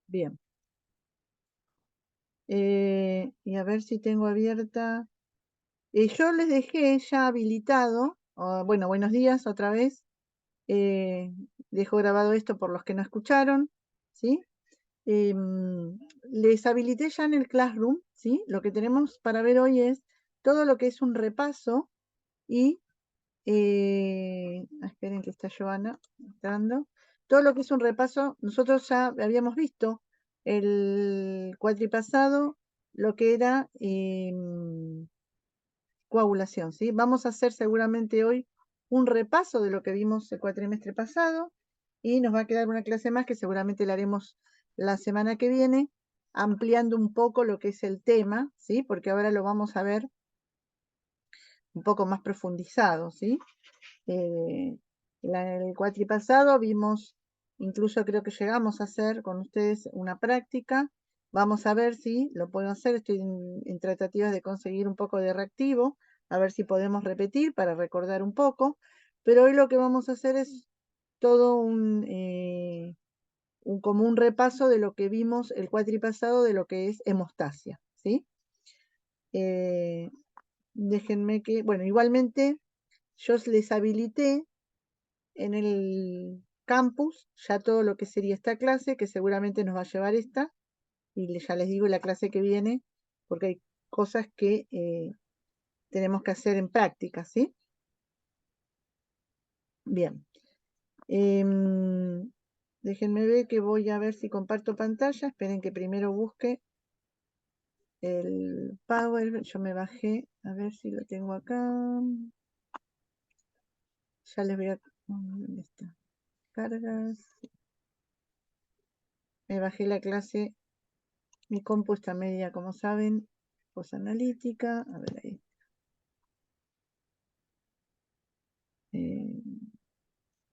Bien. Y a ver si tengo abierta. Yo les dejé ya habilitado. Bueno, buenos días otra vez. Dejo grabado esto por los que no escucharon, ¿sí? Les habilité ya en el Classroom, ¿sí? Lo que tenemos para ver hoy es todo lo que es un repaso y esperen que está Joana entrando. Todo lo que es un repaso, nosotros ya habíamos visto el cuatripasado, lo que era coagulación, ¿sí? Vamos a hacer seguramente hoy un repaso de lo que vimos el cuatrimestre pasado y nos va a quedar una clase más que seguramente la haremos la semana que viene, ampliando un poco lo que es el tema, ¿sí? Porque ahora lo vamos a ver un poco más profundizado, ¿sí? El cuatri pasado vimos, incluso creo que llegamos a hacer con ustedes una práctica. Vamos a ver si lo puedo hacer. Estoy en tratativas de conseguir un poco de reactivo, a ver si podemos repetir para recordar un poco. Pero hoy lo que vamos a hacer es todo como un repaso de lo que vimos el cuatri pasado de lo que es hemostasia, ¿sí? Déjenme que, bueno, igualmente yo les habilité en el campus ya todo lo que sería esta clase, que seguramente nos va a llevar esta, y ya les digo la clase que viene, porque hay cosas que tenemos que hacer en práctica, ¿sí? Bien. Déjenme ver que voy a ver si comparto pantalla. Esperen que primero busque el Power. Yo me bajé, a ver si lo tengo acá. Ya les voy a... ¿Dónde está? Cargas. Me bajé la clase. Mi compu está media, como saben, cosa analítica. A ver ahí.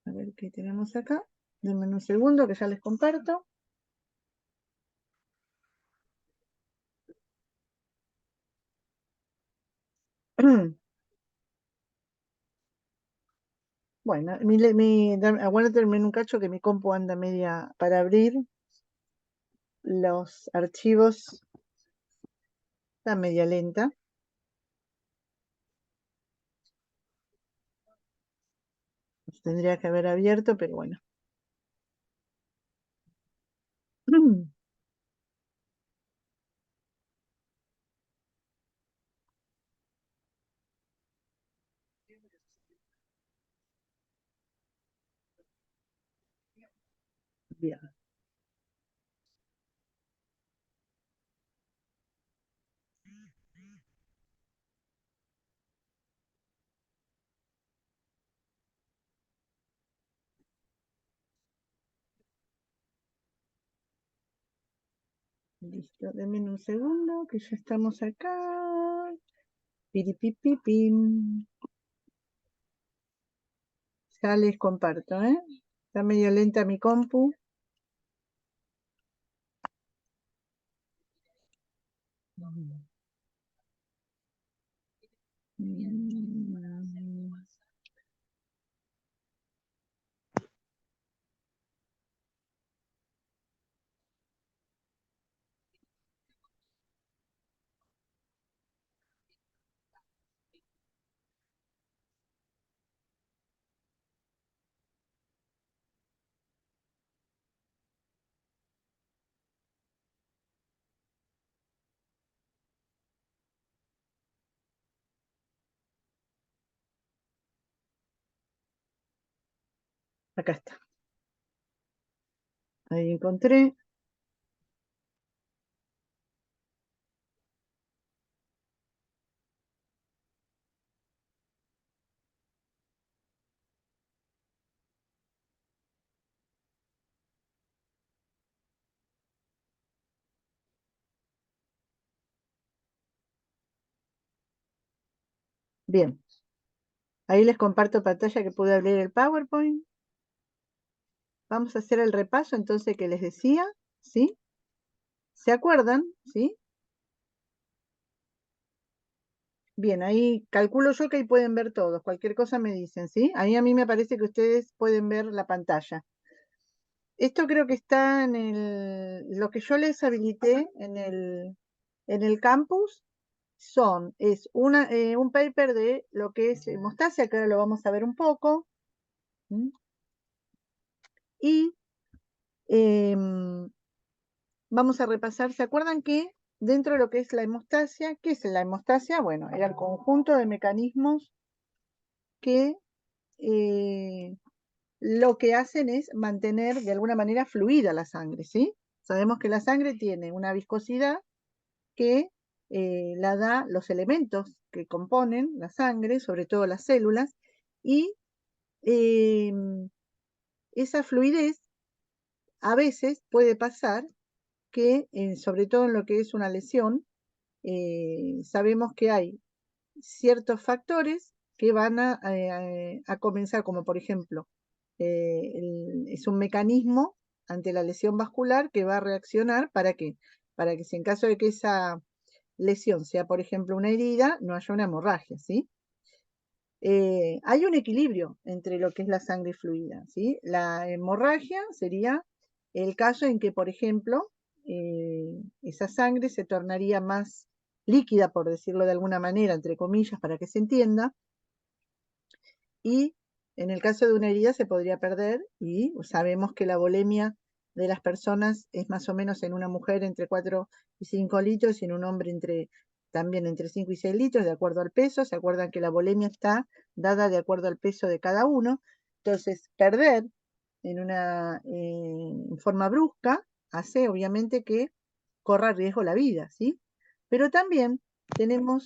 A ver qué tenemos acá. Denme un segundo que ya les comparto. Bueno, aguántenme en un cacho que mi compu anda media para abrir los archivos. Está media lenta. Los tendría que haber abierto, pero bueno. Bien. Listo, denme un segundo que ya estamos acá. Piripipipim. Ya les comparto, ¿eh? Está medio lenta mi compu. Acá está. Ahí encontré. Bien. Ahí les comparto pantalla que pude abrir el PowerPoint. Vamos a hacer el repaso entonces que les decía, ¿sí? ¿Se acuerdan? ¿Sí? Bien, ahí calculo yo que ahí pueden ver todos. Cualquier cosa me dicen, ¿sí? Ahí a mí me parece que ustedes pueden ver la pantalla. Esto creo que está en lo que yo les habilité en el campus. Es un paper de lo que es hemostasia, que ahora lo vamos a ver un poco. ¿Mm? Y vamos a repasar, ¿se acuerdan que dentro de lo que es la hemostasia, qué es la hemostasia? Bueno, era el conjunto de mecanismos que lo que hacen es mantener de alguna manera fluida la sangre, ¿sí? Sabemos que la sangre tiene una viscosidad que la da los elementos que componen la sangre, sobre todo las células, y esa fluidez a veces puede pasar que, sobre todo en lo que es una lesión, sabemos que hay ciertos factores que van a comenzar, como por ejemplo, es un mecanismo ante la lesión vascular que va a reaccionar para que si en caso de que esa lesión sea, por ejemplo, una herida, no haya una hemorragia, ¿sí? Hay un equilibrio entre lo que es la sangre fluida, ¿sí? La hemorragia sería el caso en que, por ejemplo, esa sangre se tornaría más líquida, por decirlo de alguna manera, entre comillas, para que se entienda, y en el caso de una herida se podría perder, y sabemos que la volemia de las personas es más o menos en una mujer entre 4 y 5 litros y en un hombre también entre 5 y 6 litros, de acuerdo al peso. Se acuerdan que la volemia está dada de acuerdo al peso de cada uno. Entonces, perder en forma brusca hace obviamente que corra riesgo la vida, ¿sí? Pero también tenemos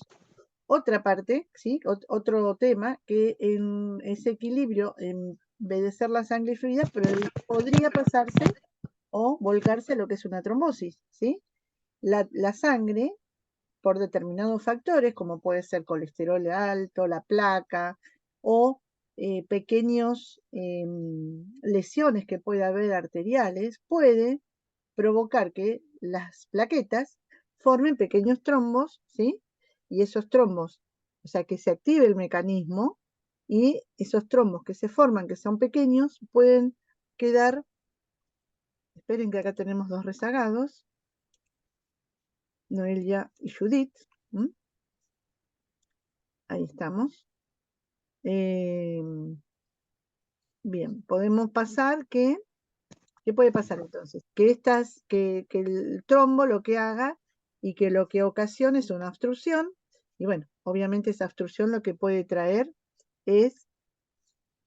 otra parte, ¿sí? Otro tema, que en ese equilibrio, en vez de ser la sangre fluida, podría pasarse o volcarse a lo que es una trombosis, ¿sí? La sangre, por determinados factores, como puede ser colesterol alto, la placa o pequeños lesiones que puede haber arteriales, puede provocar que las plaquetas formen pequeños trombos, ¿sí? Y esos trombos, o sea, que se active el mecanismo y esos trombos que se forman, que son pequeños, pueden quedar, esperen que acá tenemos dos rezagados, Noelia y Judith, ¿m? Ahí estamos. Bien, podemos pasar ¿qué puede pasar entonces? Que el trombo lo que haga y que lo que ocasione es una obstrucción, y bueno, obviamente esa obstrucción lo que puede traer es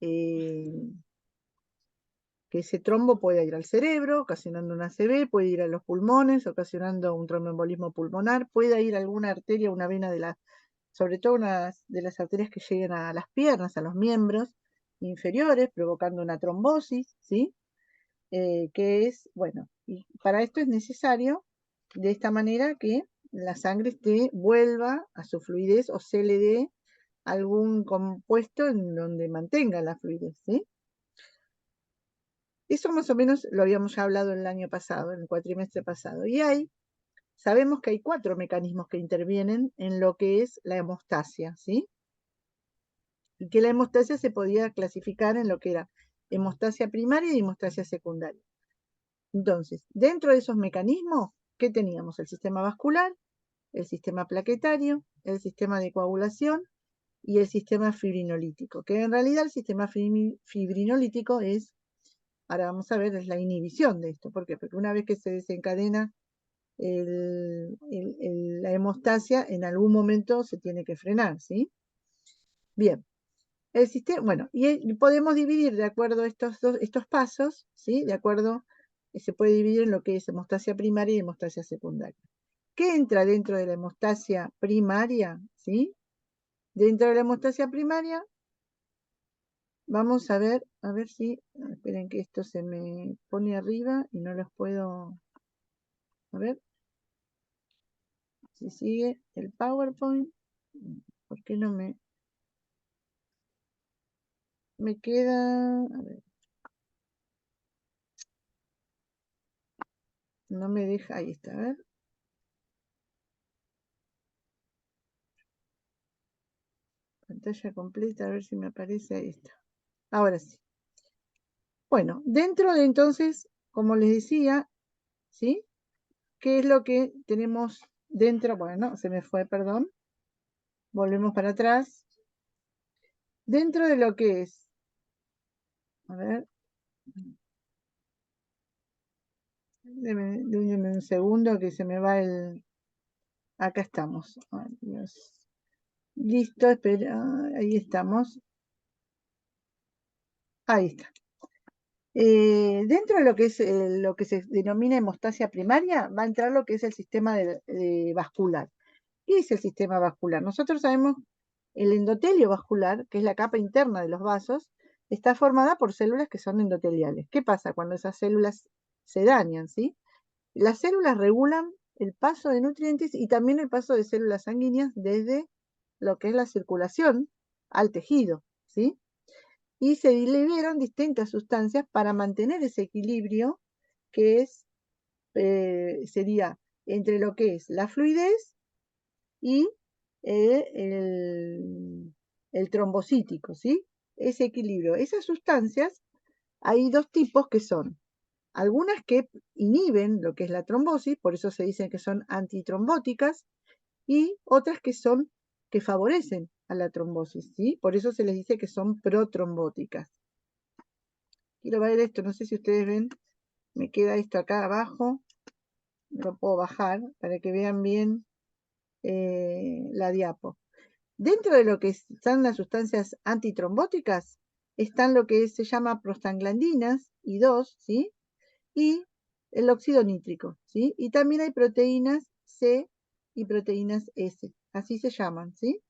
eh, que ese trombo pueda ir al cerebro, ocasionando una ACV, puede ir a los pulmones, ocasionando un tromboembolismo pulmonar, puede ir a alguna arteria, una vena sobre todo unas de las arterias que lleguen a las piernas, a los miembros inferiores, provocando una trombosis, ¿sí? Que es, bueno, y para esto es necesario de esta manera que la sangre vuelva a su fluidez o se le dé algún compuesto en donde mantenga la fluidez, ¿sí? Eso más o menos lo habíamos ya hablado el año pasado, en el cuatrimestre pasado. Sabemos que hay 4 mecanismos que intervienen en lo que es la hemostasia, ¿sí? Y que la hemostasia se podía clasificar en lo que era hemostasia primaria y hemostasia secundaria. Entonces, dentro de esos mecanismos, ¿qué teníamos? El sistema vascular, el sistema plaquetario, el sistema de coagulación y el sistema fibrinolítico, que en realidad el sistema fibrinolítico ahora vamos a ver, es la inhibición de esto. ¿Por qué? Porque una vez que se desencadena la hemostasia, en algún momento se tiene que frenar, ¿sí? Bien, el sistema, bueno, y podemos dividir de acuerdo a estos pasos, ¿sí? De acuerdo, se puede dividir en lo que es hemostasia primaria y hemostasia secundaria. ¿Qué entra dentro de la hemostasia primaria? ¿Sí? Dentro de la hemostasia primaria, vamos a ver si, esperen que esto se me pone arriba y no los puedo, a ver si sigue el PowerPoint. ¿Por qué no me queda? A ver, no me deja, ahí está, a ver. Pantalla completa, a ver si me aparece, ahí está. Ahora sí. Bueno, dentro de entonces como les decía, ¿sí? ¿Qué es lo que tenemos dentro? Bueno, se me fue, perdón. Volvemos para atrás. Dentro de lo que es, a ver, déjenme un segundo que se me va el... Acá estamos. Ay, Dios. Listo, espera, ahí estamos. Ahí está. Dentro de lo que se denomina hemostasia primaria, va a entrar lo que es el sistema vascular. ¿Qué es el sistema vascular? Nosotros sabemos el endotelio vascular, que es la capa interna de los vasos, está formada por células que son endoteliales. ¿Qué pasa cuando esas células se dañan? ¿Sí? Las células regulan el paso de nutrientes y también el paso de células sanguíneas desde lo que es la circulación al tejido, ¿sí? Y se liberan distintas sustancias para mantener ese equilibrio que es, sería entre lo que es la fluidez y eh, el, el trombocítico, ¿sí? Ese equilibrio. Esas sustancias, hay dos tipos que son algunas que inhiben lo que es la trombosis, por eso se dicen que son antitrombóticas, y otras que favorecen a la trombosis, ¿sí? Por eso se les dice que son protrombóticas. Quiero ver esto, no sé si ustedes ven, me queda esto acá abajo, lo puedo bajar para que vean bien la diapo. Dentro de lo que están las sustancias antitrombóticas, están lo que se llama prostaglandinas, I2, ¿sí? Y el óxido nítrico, ¿sí? Y también hay proteínas C y proteínas S, así se llaman, ¿sí?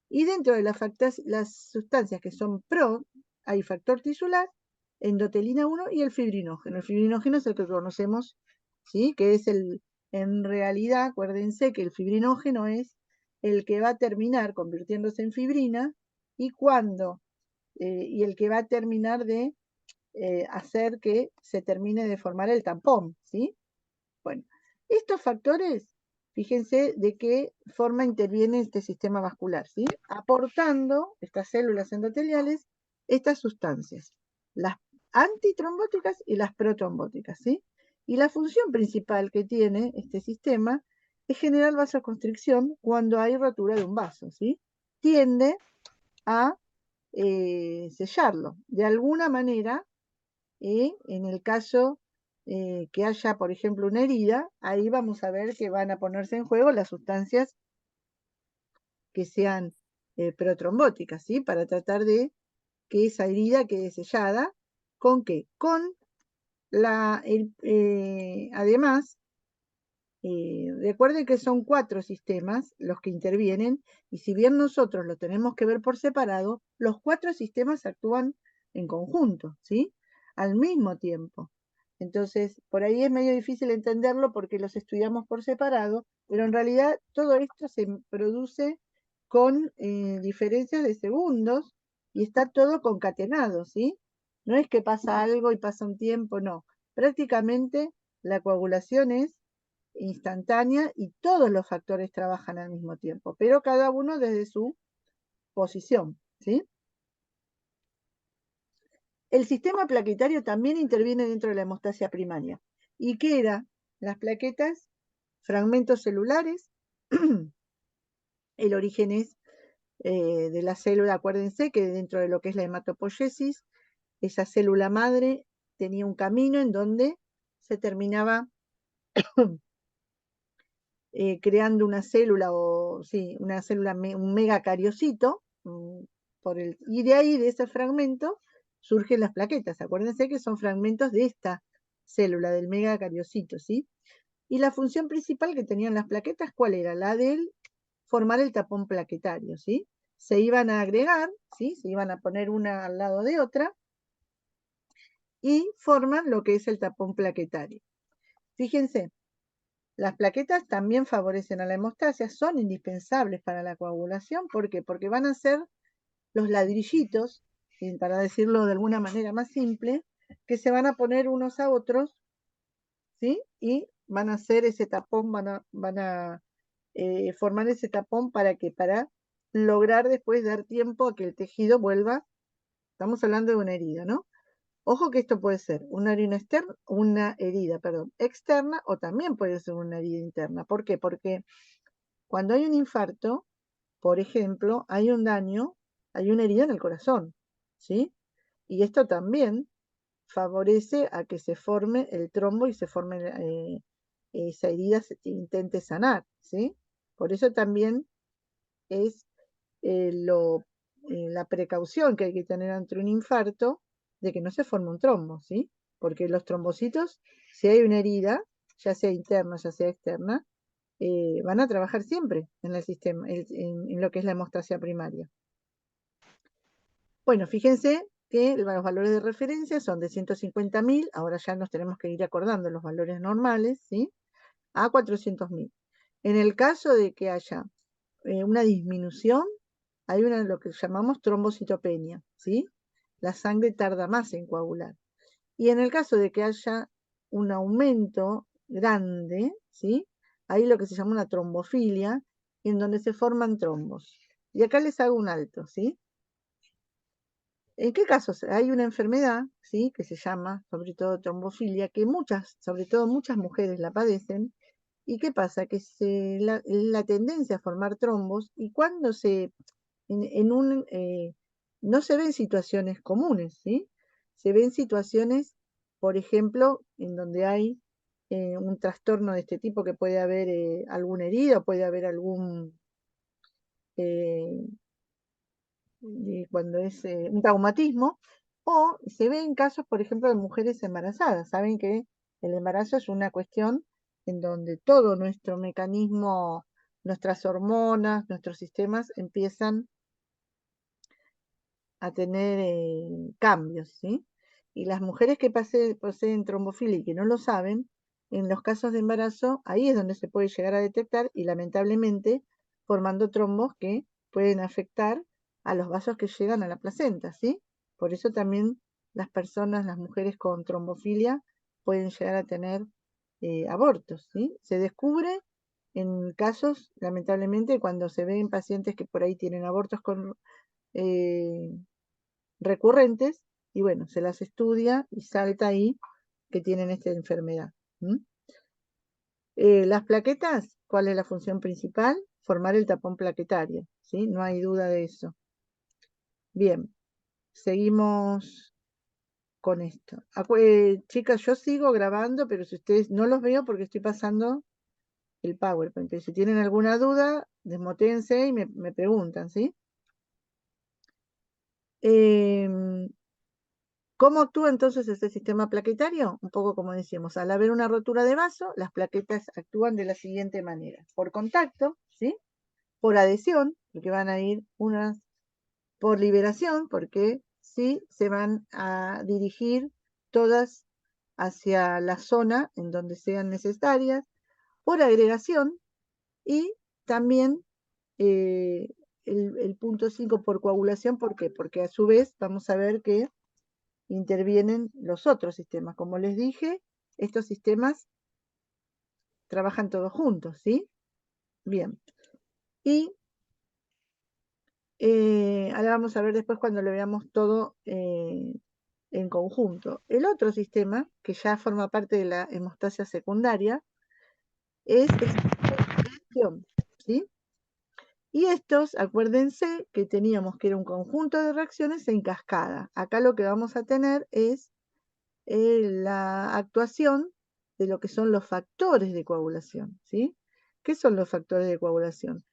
Y dentro de las sustancias que son pro, hay factor tisular, endotelina 1 y el fibrinógeno. El fibrinógeno es el que conocemos, ¿sí? Que es en realidad, acuérdense que el fibrinógeno es el que va a terminar convirtiéndose en fibrina y y el que va a terminar de hacer que se termine de formar el tampón, ¿sí? Bueno, estos factores, fíjense de qué forma interviene este sistema vascular, ¿sí? Aportando estas células endoteliales estas sustancias, las antitrombóticas y las protrombóticas, ¿sí? Y la función principal que tiene este sistema es generar vasoconstricción cuando hay rotura de un vaso, ¿sí? Tiende a sellarlo. De alguna manera, en el caso que haya, por ejemplo, una herida, ahí vamos a ver que van a ponerse en juego las sustancias que sean protrombóticas, ¿sí? Para tratar de que esa herida quede sellada. ¿Con qué? Con además, recuerden que son 4 sistemas los que intervienen y si bien nosotros lo tenemos que ver por separado, los 4 sistemas actúan en conjunto, ¿sí? Al mismo tiempo. Entonces, por ahí es medio difícil entenderlo porque los estudiamos por separado, pero en realidad todo esto se produce con diferencias de segundos y está todo concatenado, ¿sí? No es que pasa algo y pasa un tiempo, no. Prácticamente la coagulación es instantánea y todos los factores trabajan al mismo tiempo, pero cada uno desde su posición, ¿sí? El sistema plaquetario también interviene dentro de la hemostasia primaria. ¿Y qué era? Las plaquetas, fragmentos celulares, el origen es de la célula, acuérdense que dentro de lo que es la hematopoiesis, esa célula madre tenía un camino en donde se terminaba creando una célula, o sí, una célula, un megacariocito, y de ahí, de ese fragmento, surgen las plaquetas. Acuérdense que son fragmentos de esta célula, del megacariocito, ¿sí? Y la función principal que tenían las plaquetas, ¿cuál era? La de formar el tapón plaquetario, ¿sí? Se iban a agregar, ¿sí? Se iban a poner una al lado de otra, y forman lo que es el tapón plaquetario. Fíjense, las plaquetas también favorecen a la hemostasia, son indispensables para la coagulación. ¿Por qué? Porque van a ser los ladrillitos, para decirlo de alguna manera más simple, que se van a poner unos a otros, ¿sí? Y van a hacer ese tapón, van a formar ese tapón para lograr después dar tiempo a que el tejido vuelva. Estamos hablando de una herida, ¿no? Ojo que esto puede ser una herida, perdón, externa o también puede ser una herida interna. ¿Por qué? Porque cuando hay un infarto, por ejemplo, hay un daño, hay una herida en el corazón, ¿sí? Y esto también favorece a que se forme el trombo y se forme esa herida, se intente sanar, ¿sí? Por eso también es eh, lo, la precaución que hay que tener ante un infarto de que no se forme un trombo, ¿sí? Porque los trombocitos, si hay una herida, ya sea interna, ya sea externa, van a trabajar siempre en el sistema, en lo que es la hemostasia primaria. Bueno, fíjense que los valores de referencia son de 150.000, ahora ya nos tenemos que ir acordando los valores normales, ¿sí? A 400.000. En el caso de que haya una disminución, hay lo que llamamos trombocitopenia, ¿sí? La sangre tarda más en coagular. Y en el caso de que haya un aumento grande, ¿sí? Hay lo que se llama una trombofilia, en donde se forman trombos. Y acá les hago un alto, ¿sí? ¿En qué casos? Hay una enfermedad, ¿sí? Que se llama, sobre todo, trombofilia, que sobre todo muchas mujeres la padecen. ¿Y qué pasa? Que la tendencia a formar trombos, y cuando no se ven situaciones comunes, ¿sí? Se ven situaciones, por ejemplo, en donde hay un trastorno de este tipo, que puede haber alguna herida, puede haber algún, eh, cuando es un traumatismo, o se ve en casos, por ejemplo, de mujeres embarazadas. Saben que el embarazo es una cuestión en donde todo nuestro mecanismo, nuestras hormonas, nuestros sistemas empiezan a tener cambios, ¿sí? Y las mujeres que poseen trombofilia y que no lo saben, en los casos de embarazo, ahí es donde se puede llegar a detectar y lamentablemente formando trombos que pueden afectar a los vasos que llegan a la placenta, ¿sí? Por eso también las mujeres con trombofilia pueden llegar a tener abortos, ¿sí? Se descubre en casos, lamentablemente, cuando se ven pacientes que por ahí tienen abortos eh, recurrentes, y bueno, se las estudia y salta ahí que tienen esta enfermedad. Las plaquetas, ¿cuál es la función principal? Formar el tapón plaquetario, ¿sí? No hay duda de eso. Bien, seguimos con esto. Chicas, yo sigo grabando, pero si ustedes no los veo porque estoy pasando el PowerPoint. Pero si tienen alguna duda, desmotéense y me preguntan, ¿sí? ¿Cómo actúa entonces este sistema plaquetario? Un poco como decíamos, al haber una rotura de vaso, las plaquetas actúan de la siguiente manera. Por contacto, ¿sí? Por adhesión, porque van a ir unas por liberación, porque sí se van a dirigir todas hacia la zona en donde sean necesarias, por agregación y también eh, el punto 5 por coagulación. ¿Por qué? Porque a su vez vamos a ver que intervienen los otros sistemas. Como les dije, estos sistemas trabajan todos juntos, ¿sí? Bien. Y ahora vamos a ver después cuando lo veamos todo en conjunto. El otro sistema, que ya forma parte de la hemostasia secundaria, es el sistema de reacción, ¿sí? Y estos, acuérdense que teníamos que era un conjunto de reacciones en cascada. Acá lo que vamos a tener es la actuación de lo que son los factores de coagulación, ¿sí? ¿Qué son los factores de coagulación?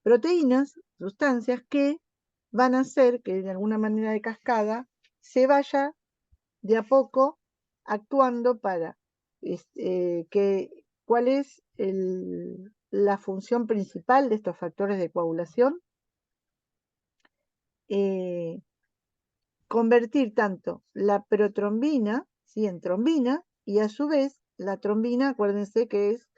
Proteínas, sustancias que van a hacer que de alguna manera de cascada se vaya de a poco actuando para cuál es la función principal de estos factores de coagulación. Eh, Convertir tanto la protrombina, ¿sí? En trombina, y a su vez la trombina, acuérdense que es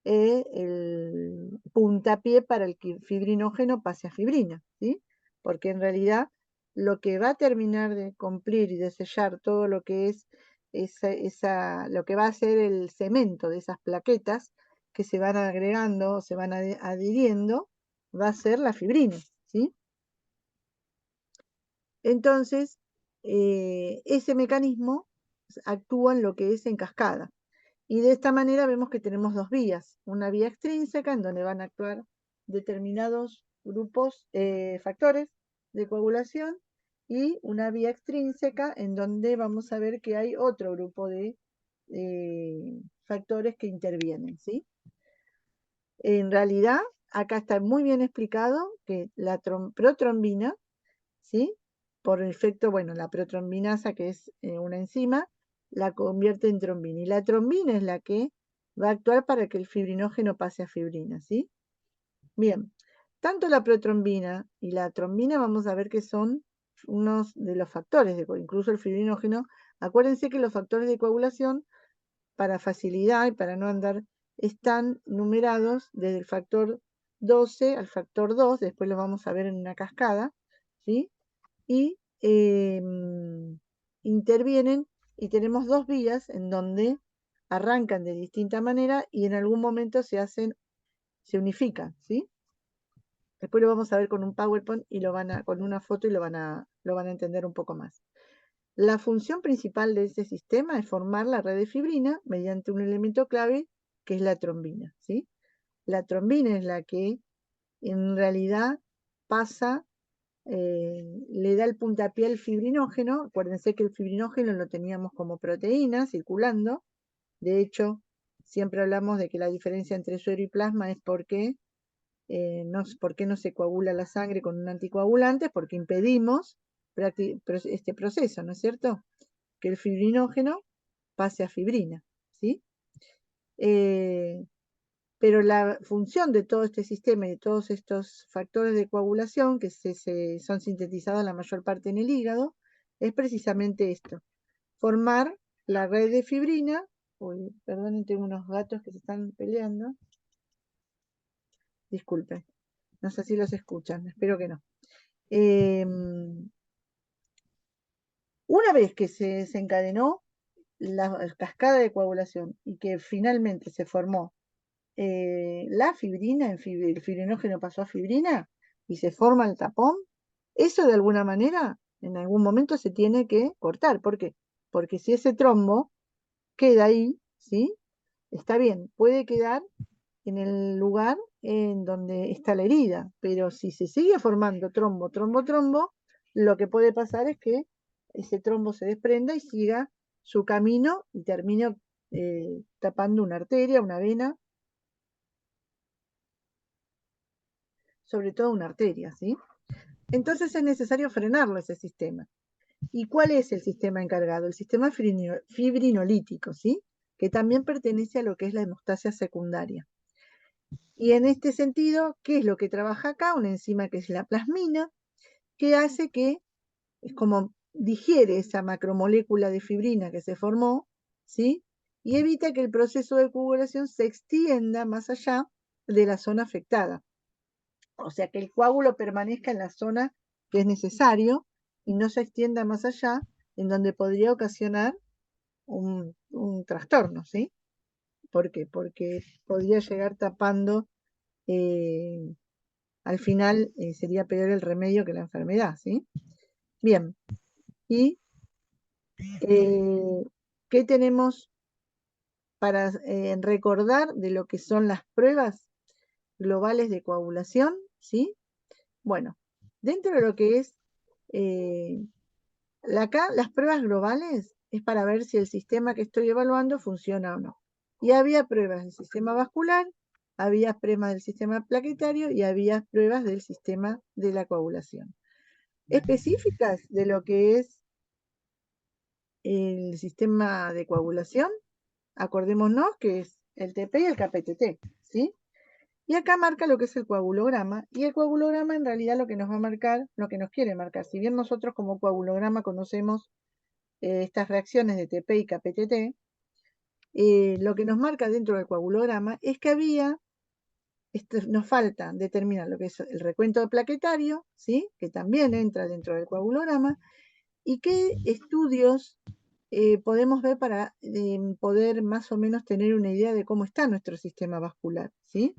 el puntapié para el que fibrinógeno pase a fibrina, ¿sí? Porque en realidad lo que va a terminar de cumplir y de sellar todo lo que es lo que va a ser el cemento de esas plaquetas que se van agregando, se van adhiriendo, va a ser la fibrina, ¿sí? Entonces, ese mecanismo actúa en lo que es en cascada. Y de esta manera vemos que tenemos dos vías, una vía extrínseca en donde van a actuar determinados grupos, factores de coagulación, y una vía extrínseca en donde vamos a ver que hay otro grupo de factores que intervienen, ¿sí? En realidad, acá está muy bien explicado que la protrombina, ¿sí? Por efecto, bueno, la protrombinasa, que es una enzima, la convierte en trombina. Y la trombina es la que va a actuar para que el fibrinógeno pase a fibrina, ¿sí? Bien, tanto la protrombina y la trombina vamos a ver que son unos de los factores, incluso el fibrinógeno. Acuérdense que los factores de coagulación, para facilidad y para no andar, están numerados desde el factor 12 al factor 2, después los vamos a ver en una cascada, ¿sí? Y intervienen, y tenemos dos vías en donde arrancan de distinta manera y en algún momento se unifican, ¿sí? Después lo vamos a ver con un PowerPoint y con una foto, y lo van a entender un poco más. La función principal de este sistema es formar la red de fibrina mediante un elemento clave que es la trombina, ¿sí? La trombina es la que en realidad pasa, le da el puntapié al fibrinógeno. Acuérdense que el fibrinógeno lo teníamos como proteína circulando. De hecho, siempre hablamos de que la diferencia entre suero y plasma es por qué no se coagula la sangre con un anticoagulante, porque impedimos este proceso, ¿no es cierto? Que el fibrinógeno pase a fibrina, ¿sí? Pero la función de todo este sistema y de todos estos factores de coagulación que son sintetizados la mayor parte en el hígado, es precisamente esto: formar la red de fibrina. Uy, perdonen, tengo unos gatos que se están peleando. Disculpen, no sé si los escuchan, espero que no. Una vez que se desencadenó la cascada de coagulación y que finalmente se formó la fibrina, el fibrinógeno pasó a fibrina y se forma el tapón, eso de alguna manera en algún momento se tiene que cortar. ¿Por qué? Porque si ese trombo queda ahí, ¿sí? Está bien, puede quedar en el lugar en donde está la herida, pero si se sigue formando trombo, trombo, trombo, lo que puede pasar es que ese trombo se desprenda y siga su camino y termine tapando una arteria, una vena, sobre todo una arteria, ¿sí? Entonces es necesario frenarlo ese sistema. ¿Y cuál es el sistema encargado? El sistema fibrinolítico, ¿sí? Que también pertenece a lo que es la hemostasia secundaria. Y en este sentido, ¿qué es lo que trabaja acá? Una enzima que es la plasmina, que hace que, es como digiere esa macromolécula de fibrina que se formó, ¿sí? Y evita que el proceso de coagulación se extienda más allá de la zona afectada. O sea, que el coágulo permanezca en la zona que es necesario y no se extienda más allá, en donde podría ocasionar un trastorno, ¿sí? ¿Por qué? Porque podría llegar tapando, al final sería peor el remedio que la enfermedad, ¿sí? Bien, y ¿qué tenemos para recordar de lo que son las pruebas globales de coagulación? ¿Sí? Bueno, dentro de lo que es acá, las pruebas globales es para ver si el sistema que estoy evaluando funciona o no. Y había pruebas del sistema vascular, había pruebas del sistema plaquetario y había pruebas del sistema de la coagulación. Específicas de lo que es el sistema de coagulación, acordémonos que es el TP y el KPTT, ¿sí? Y acá marca lo que es el coagulograma, y el coagulograma en realidad lo que nos va a marcar, lo que nos quiere marcar, si bien nosotros como coagulograma conocemos estas reacciones de TP y KPTT, lo que nos marca dentro del coagulograma es que nos falta determinar lo que es el recuento plaquetario, ¿sí? Que también entra dentro del coagulograma, y qué estudios podemos ver para poder más o menos tener una idea de cómo está nuestro sistema vascular, ¿sí?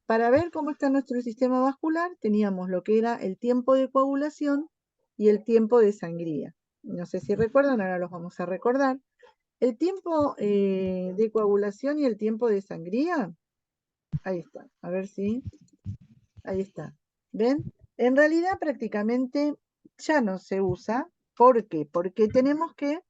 Para ver cómo está nuestro sistema vascular teníamos lo que era el tiempo de coagulación y el tiempo de sangría. no sé si recuerdan, ahora los vamos a recordar. El tiempo de coagulación y el tiempo de sangría, ahí está, a ver si, ahí está. ¿Ven? En realidad prácticamente ya no se usa. ¿Por qué? Porque tenemos que,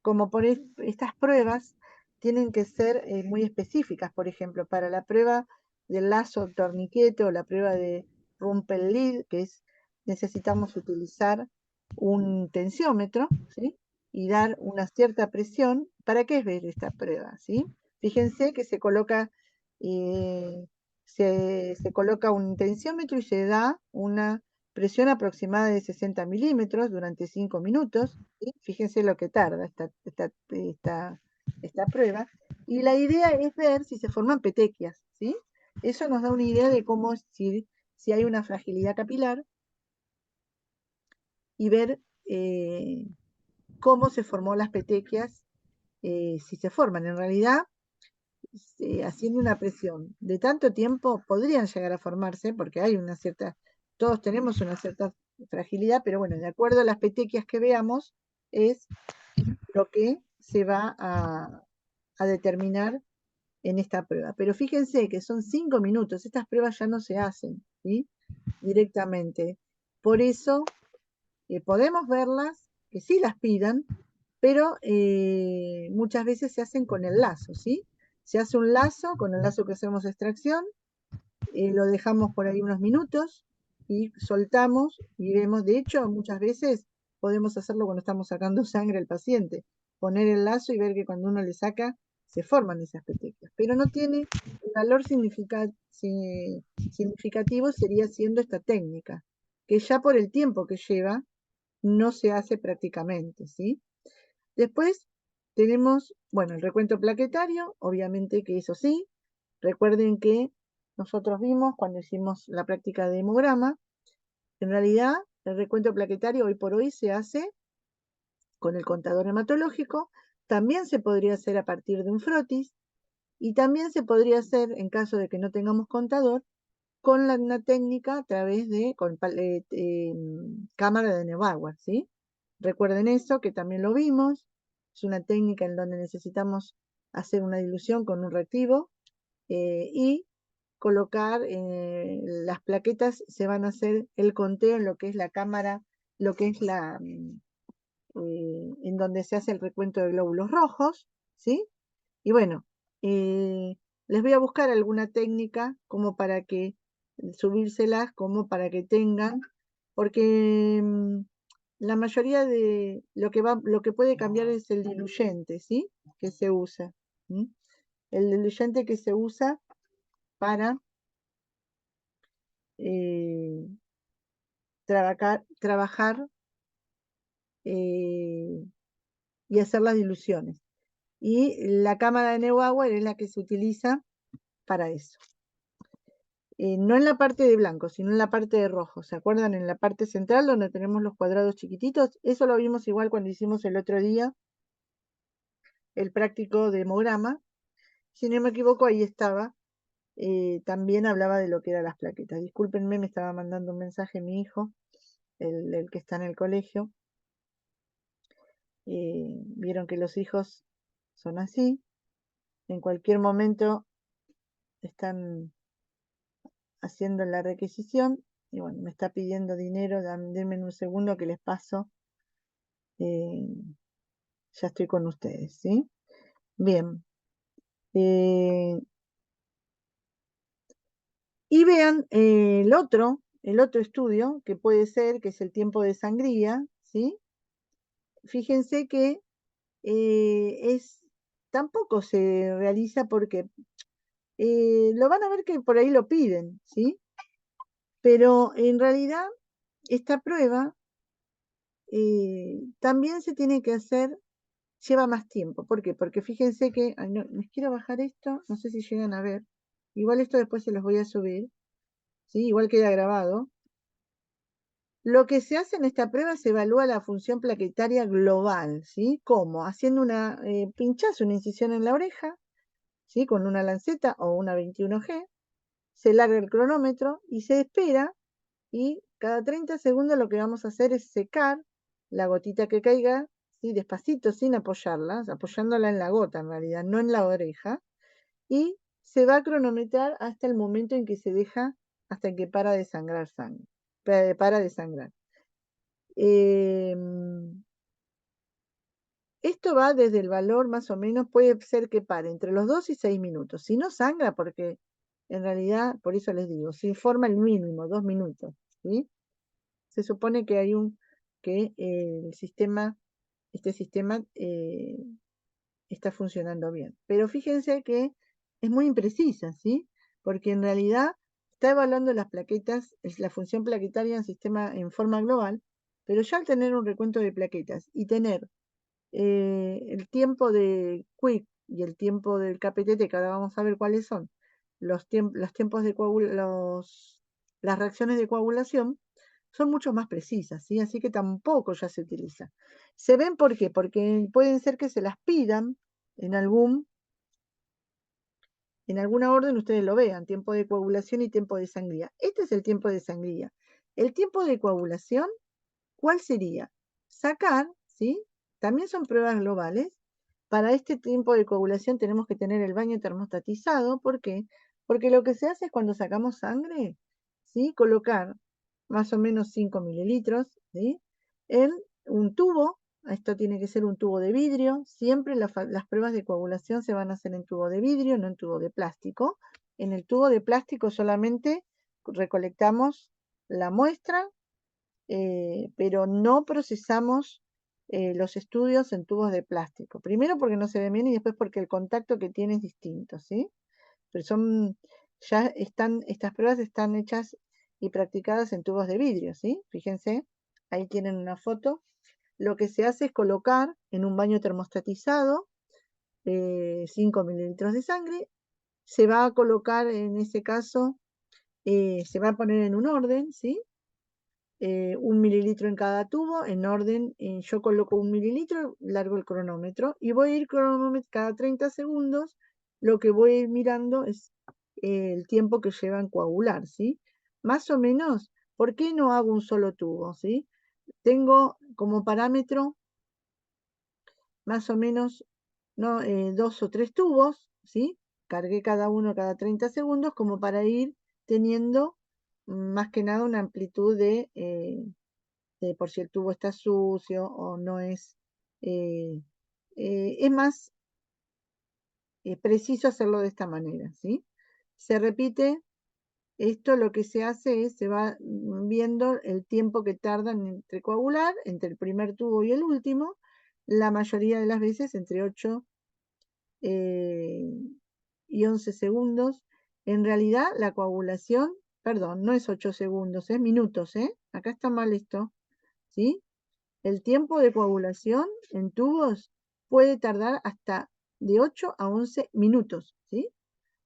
como por estas pruebas, tienen que ser muy específicas. Por ejemplo, para la prueba del lazo torniquete o la prueba de Rumpel-Lid, que es, necesitamos utilizar un tensiómetro, ¿sí? Y dar una cierta presión. ¿Para qué es ver esta prueba? ¿Sí? Fíjense que se coloca un tensiómetro y se da una presión aproximada de 60 milímetros durante 5 minutos. ¿Sí? Fíjense lo que tarda esta prueba. Y la idea es ver si se forman petequias. ¿Sí? Eso nos da una idea de cómo, si hay una fragilidad capilar y ver cómo se formó las petequias, si se forman. En realidad, haciendo una presión de tanto tiempo, podrían llegar a formarse, porque hay una cierta, todos tenemos una cierta fragilidad, pero bueno, de acuerdo a las petequias que veamos, es lo que se va a determinar en esta prueba. Pero fíjense que son 5 minutos, estas pruebas ya no se hacen, ¿sí? Directamente. Por eso podemos verlas, que sí las pidan, pero muchas veces se hacen con el lazo, ¿sí? Se hace un lazo, con el lazo que hacemos extracción, lo dejamos por ahí unos minutos y soltamos y vemos, de hecho, muchas veces podemos hacerlo cuando estamos sacando sangre al paciente, poner el lazo y ver que cuando uno le saca se forman esas petequias, pero no tiene el valor significativo sería siendo esta técnica, que ya por el tiempo que lleva no se hace prácticamente, ¿sí? Después tenemos, bueno, el recuento plaquetario, obviamente que eso sí. Recuerden que nosotros vimos cuando hicimos la práctica de hemograma, en realidad el recuento plaquetario hoy por hoy se hace con el contador hematológico, también se podría hacer a partir de un frotis y también se podría hacer, en caso de que no tengamos contador, con una técnica a través de cámara de Neubauer, ¿sí? Recuerden eso, que también lo vimos. Es una técnica en donde necesitamos hacer una dilución con un reactivo y colocar las plaquetas, se van a hacer el conteo en lo que es la cámara, lo que es en donde se hace el recuento de glóbulos rojos, ¿sí? Y bueno, les voy a buscar alguna técnica como para que subírselas, como para que tengan, porque la mayoría de lo que puede cambiar es el diluyente, ¿sí? Que se usa. ¿Sí? El diluyente que se usa para eh, trabajar eh, y hacer las diluciones. Y la cámara de Neubauer es la que se utiliza para eso. No en la parte de blanco, sino en la parte de rojo. ¿Se acuerdan? En la parte central donde tenemos los cuadrados chiquititos. Eso lo vimos igual cuando hicimos el otro día el práctico de hemograma. Si no me equivoco, ahí estaba. También hablaba de lo que eran las plaquetas. Discúlpenme, me estaba mandando un mensaje mi hijo, el que está en el colegio. Vieron que los hijos son así. En cualquier momento están haciendo la requisición. Y bueno, me está pidiendo dinero. Denme un segundo que les paso. Ya estoy con ustedes, ¿sí? Bien. Y vean el otro estudio que puede ser, que es el tiempo de sangría, ¿sí? Fíjense que tampoco se realiza porque lo van a ver que por ahí lo piden, ¿sí? Pero en realidad esta prueba también se tiene que hacer, lleva más tiempo. ¿Por qué? Porque fíjense que, ay, no, les quiero bajar esto, no sé si llegan a ver. Igual esto después se los voy a subir, ¿sí? Igual queda grabado. Lo que se hace en esta prueba se evalúa la función plaquetaria global, ¿sí? ¿Cómo? Haciendo una pinchazo, una incisión en la oreja, ¿sí? Con una lanceta o una 21G, se larga el cronómetro y se espera y cada 30 segundos lo que vamos a hacer es secar la gotita que caiga, ¿sí? Despacito, sin apoyarla, apoyándola en la gota en realidad, no en la oreja, y se va a cronometrar hasta el momento en que se deja, hasta que para de sangrar sangre, para de sangrar. Esto va desde el valor más o menos, puede ser que pare entre los 2 y 6 minutos. Si no sangra, porque en realidad, por eso les digo, se informa el mínimo, 2 minutos, ¿sí? Se supone que hay que el sistema, este sistema está funcionando bien. Pero fíjense que es muy imprecisa, ¿sí? Porque en realidad está evaluando las plaquetas, es la función plaquetaria en sistema en forma global, pero ya al tener un recuento de plaquetas y tener el tiempo de Quick y el tiempo del KPTT, que ahora vamos a ver cuáles son, los tiempos de las reacciones de coagulación, son mucho más precisas, ¿sí? Así que tampoco ya se utiliza. ¿Se ven por qué? Porque pueden ser que se las pidan en alguna orden, ustedes lo vean, tiempo de coagulación y tiempo de sangría. Este es el tiempo de sangría. El tiempo de coagulación, ¿cuál sería? Sacar, ¿sí? También son pruebas globales. Para este tiempo de coagulación tenemos que tener el baño termostatizado. ¿Por qué? Porque lo que se hace es cuando sacamos sangre, ¿sí? Colocar más o menos 5 mililitros, ¿sí? En un tubo. Esto tiene que ser un tubo de vidrio. Siempre las pruebas de coagulación se van a hacer en tubo de vidrio, no en tubo de plástico. En el tubo de plástico solamente recolectamos la muestra, pero no procesamos los estudios en tubos de plástico. Primero porque no se ven bien y después porque el contacto que tiene es distinto, ¿sí? Pero estas pruebas están hechas y practicadas en tubos de vidrio, ¿sí? Fíjense, ahí tienen una foto. Lo que se hace es colocar en un baño termostatizado 5 mililitros de sangre. Se va a colocar en ese caso, se va a poner en un orden, ¿sí? 1 mililitro en cada tubo, en orden, yo coloco 1 mililitro, largo el cronómetro y voy a ir cronómetro cada 30 segundos, lo que voy a ir mirando es el tiempo que lleva en coagular, ¿sí? Más o menos, ¿por qué no hago un solo tubo, ¿sí? Tengo como parámetro más o menos, ¿no? 2 o 3 tubos, ¿sí? Cargué cada uno cada 30 segundos como para ir teniendo más que nada una amplitud de por si el tubo está sucio o no es más preciso hacerlo de esta manera, ¿sí? Se repite esto, lo que se hace es, se va viendo el tiempo que tardan entre coagular, entre el primer tubo y el último, la mayoría de las veces entre 8 y 11 segundos. En realidad la coagulación, perdón, no es 8 segundos, es minutos, ¿eh? Acá está mal esto, ¿sí? El tiempo de coagulación en tubos puede tardar hasta de 8 a 11 minutos, ¿sí?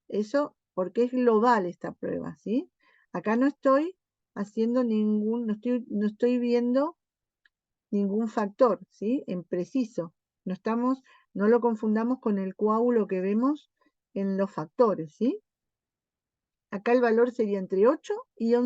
Eso porque es global esta prueba, ¿sí? Acá no estoy haciendo no estoy viendo ningún factor, ¿sí? En preciso. No lo confundamos con el coágulo que vemos en los factores, ¿sí? Acá el valor sería entre 8 y 11